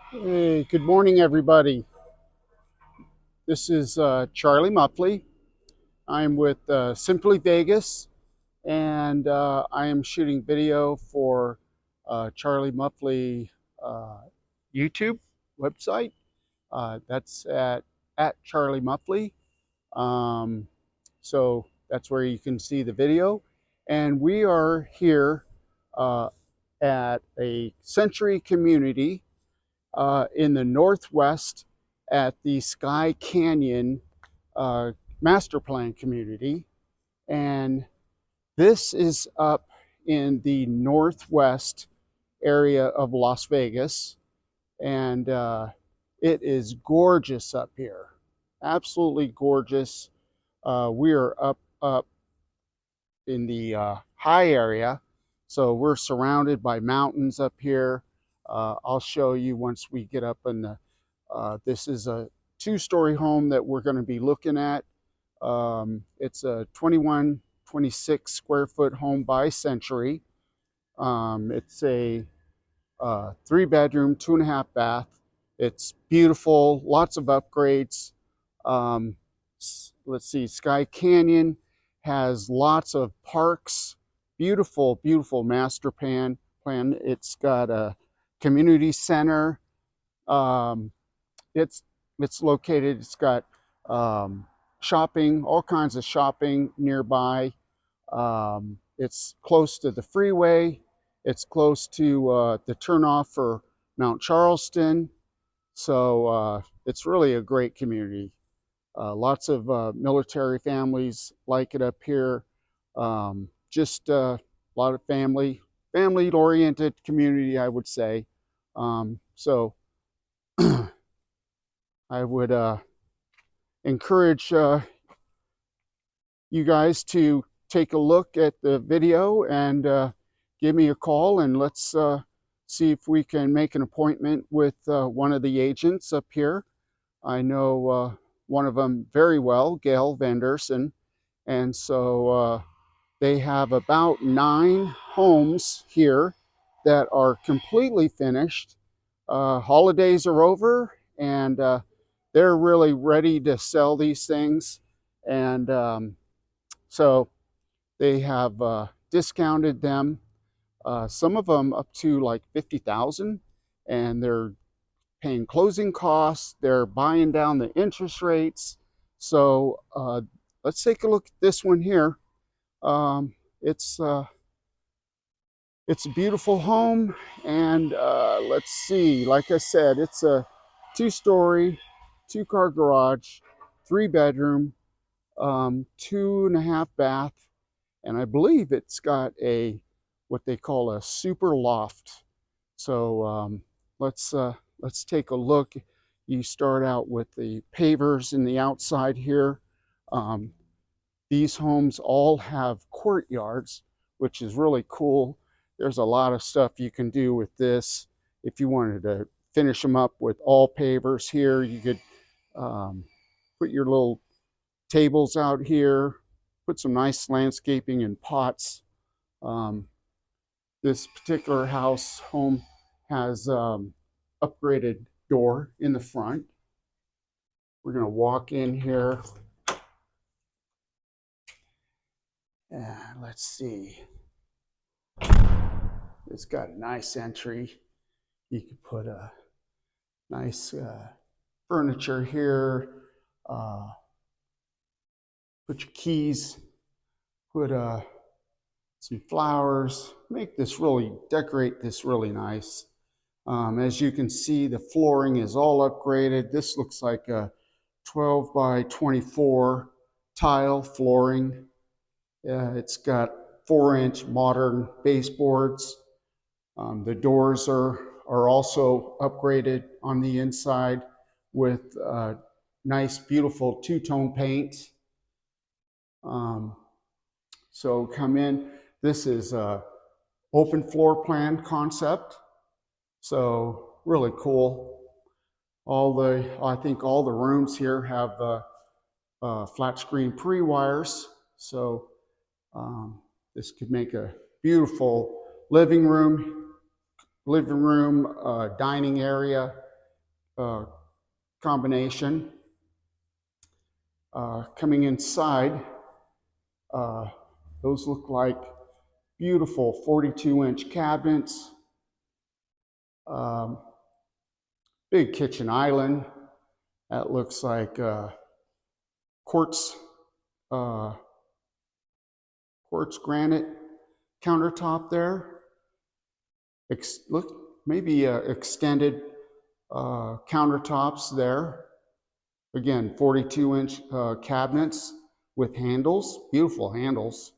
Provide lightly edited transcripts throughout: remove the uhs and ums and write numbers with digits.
Hey, good morning, everybody. This is Charlie Muffley. I'm with Simply Vegas, and I am shooting video for Charlie Muffley uh, YouTube website. That's at Charlie Muffley. Um, so that's where you can see the video. And we are here uh, at a Century community in the Northwest at the Skye Canyon uh, Master Plan Community. And this is up in the Northwest area of Las Vegas. And it is gorgeous up here. Absolutely gorgeous. We are up in the high area. So we're surrounded by mountains up here. I'll show you once we get up in the. This is a two-story home that we're going to be looking at. It's a 26 square foot home by Century. It's a three bedroom, 2.5 bath. It's beautiful, lots of upgrades. Um, let's see, Skye Canyon has lots of parks, beautiful, beautiful master plan. It's got a community center. Um, it's it's located. It's got shopping, all kinds of shopping nearby. It's close to the freeway. It's close to the turnoff for Mount Charleston. So it's really a great community. Lots of military families like it up here. Just a lot of family-oriented community, I would say. So I would encourage you guys to take a look at the video and give me a call, and let's see if we can make an appointment with one of the agents up here. I know one of them very well, Gail Vanderson, and so they have about 9 homes here that are completely finished. Holidays are over, and they're really ready to sell these things. And so they have discounted them, some of them up to like 50,000, and they're paying closing costs. They're buying down the interest rates. So let's take a look at this one here. Um, it's uh, it's a beautiful home, and let's see. Like I said, it's a two-story, two-car garage, three-bedroom, 2.5 bath, and I believe it's got a what they call a super loft. So let's take a look. You start out with the pavers in the outside here. Um, these homes all have courtyards, which is really cool. There's a lot of stuff you can do with this. If you wanted to finish them up with all pavers here, you could um, put your little tables out here, put some nice landscaping and pots. Um, this particular home has upgraded door in the front. We're going to walk in here. And let's see. It's got a nice entry. You could put a nice furniture here. Uh, put your keys. Put some flowers. Decorate this really nice. As you can see, the flooring is all upgraded. This looks like a 12 by 24 tile flooring. It's got 4-inch modern baseboards. The doors are also upgraded on the inside with nice, beautiful two-tone paint. Um, so come in. This is a open floor plan concept. So really cool. I think all the rooms here have flat screen pre-wires. So this could make a beautiful living room, dining area. uh, combination. Coming inside, uh, those look like beautiful 42-inch cabinets, um, big kitchen island. That looks like quartz uh, quartz granite countertop there. Look, maybe extended countertops there. Again, 42-inch cabinets with handles, beautiful handles.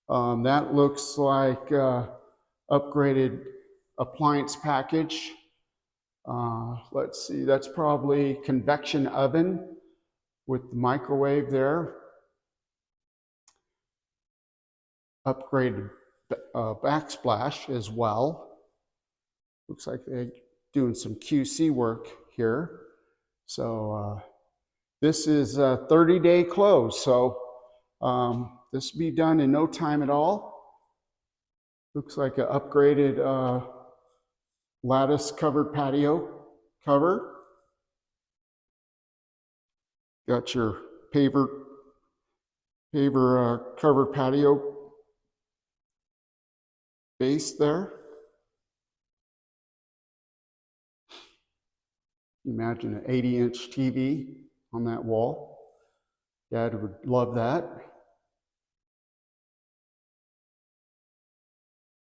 That looks like upgraded appliance package. Let's see, that's probably convection oven with the microwave there. Upgraded backsplash as well. Looks like they're doing some QC work here. So this is a 30-day close. So this will be done in no time at all. Looks like an upgraded lattice covered patio cover. Got your paver covered patio base there. Imagine an 80-inch TV on that wall. Dad would love that.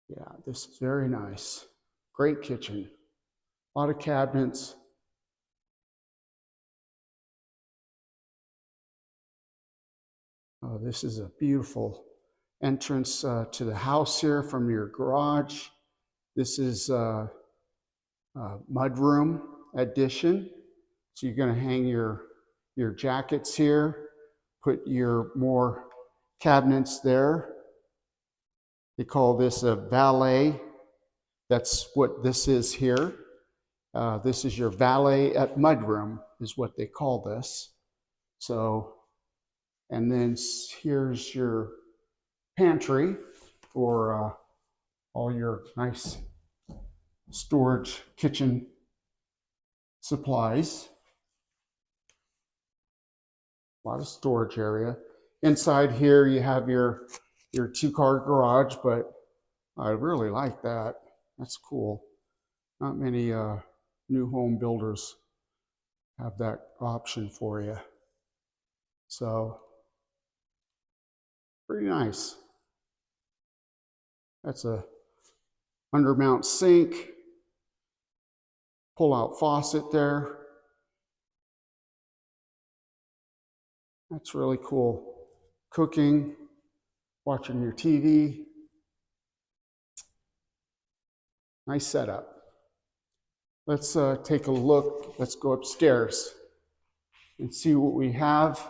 Yeah, this is very nice. Great kitchen. A lot of cabinets. Oh, this is a beautiful entrance to the house here from your garage. This is mudroom addition. So you're going to hang your jackets here, put your more cabinets there. They call this a valet. That's what this is here. This is your valet at mudroom is what they call this. So, and then here's your pantry for all your nice storage kitchen supplies. A lot of storage area. Inside here you have your two-car garage, but I really like that. That's cool. Not many new home builders have that option for you. So pretty nice. That's a undermount sink, pull-out faucet there. That's really cool. Cooking, watching your TV. Nice setup. Let's take a look. Let's go upstairs and see what we have.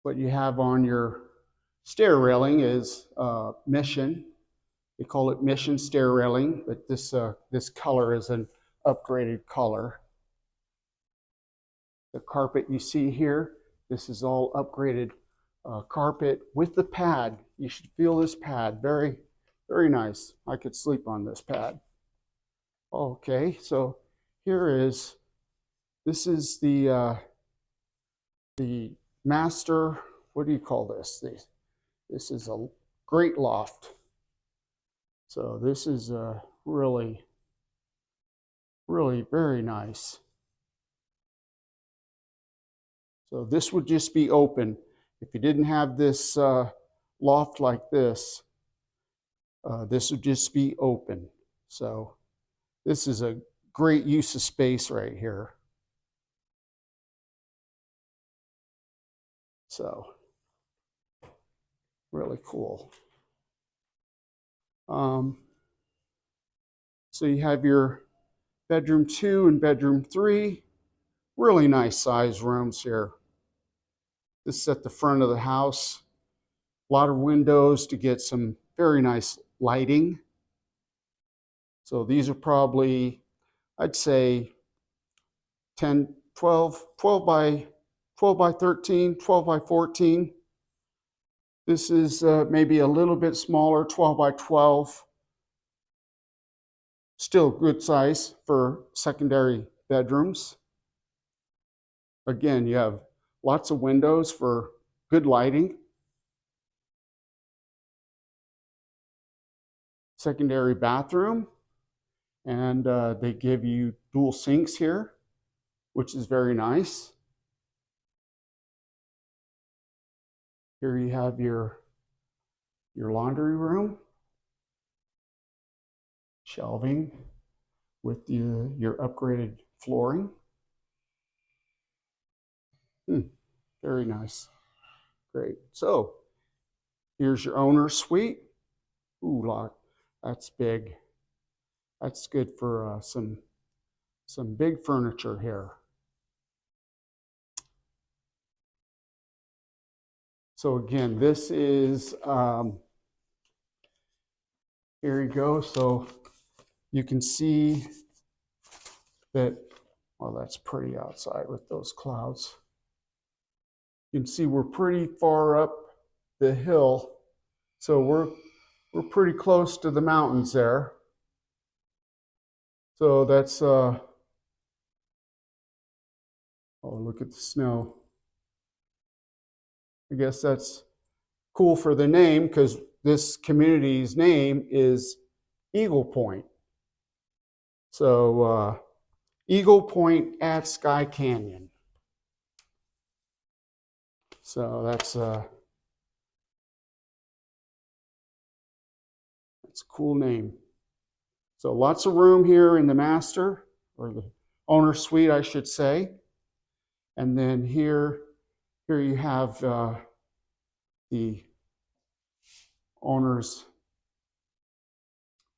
What you have on your stair railing is Mission. They call it Mission stair railing, but this color is an upgraded color. The carpet you see here, this is all upgraded carpet with the pad. You should feel this pad. Very, very nice. I could sleep on this pad. Okay, so this is the master, what do you call this? This is a great loft. So this is really, really very nice. So this would just be open. If you didn't have this loft like this would just be open. So this is a great use of space right here. So really cool. So you have your bedroom 2 and bedroom 3. Really nice size rooms here. This is at the front of the house. A lot of windows to get some very nice lighting. So these are probably, I'd say 10, 12 by 13, 12 by 14. This is maybe a little bit smaller, 12 by 12. Still good size for secondary bedrooms. Again, you have lots of windows for good lighting. Secondary bathroom, and they give you dual sinks here, which is very nice. Here you have your laundry room, shelving with your upgraded flooring. Very nice. Great. So here's your owner's suite. Ooh, look, that's big. That's good for some big furniture here. So again, this is, here you go. So you can see that, well, that's pretty outside with those clouds. You can see we're pretty far up the hill. So we're pretty close to the mountains there. So that's, oh, look at the snow. I guess that's cool for the name because this community's name is EaglePointe. So EaglePointe at Skye Canyon. So that's a cool name. So lots of room here in the master, or the owner suite, I should say. And then here you have the owner's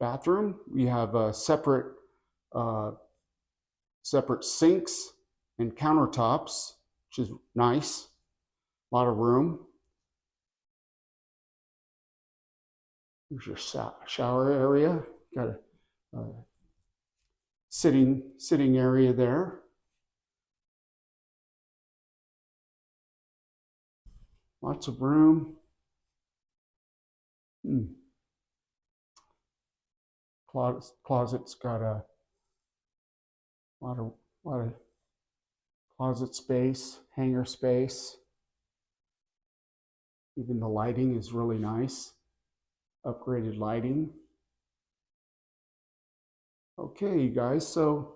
bathroom. We have separate sinks and countertops, which is nice. A lot of room. Here's your shower area. Got a sitting area there. Lots of room. Closet's got a lot of closet space, hanger space. Even the lighting is really nice. Upgraded lighting. Okay, you guys. So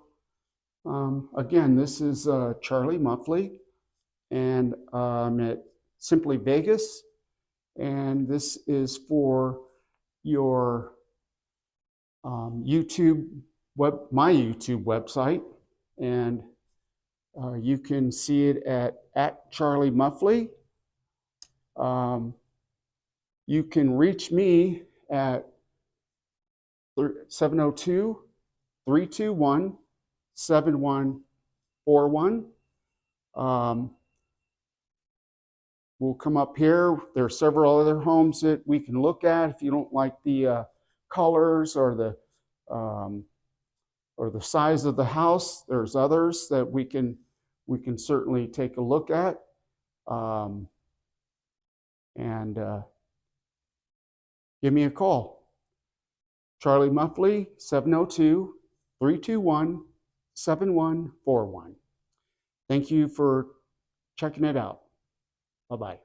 again, this is Charlie Muffley, and I'm at Simply Vegas, and this is for your my YouTube website, and you can see it at Charlie Muffley. You can reach me at 702-321-7141. We'll come up here. There are several other homes that we can look at. If you don't like the colors or the size of the house, there's others that we can certainly take a look at. And give me a call. Charlie Muffley, 702-321-7141. Thank you for checking it out. Bye-bye.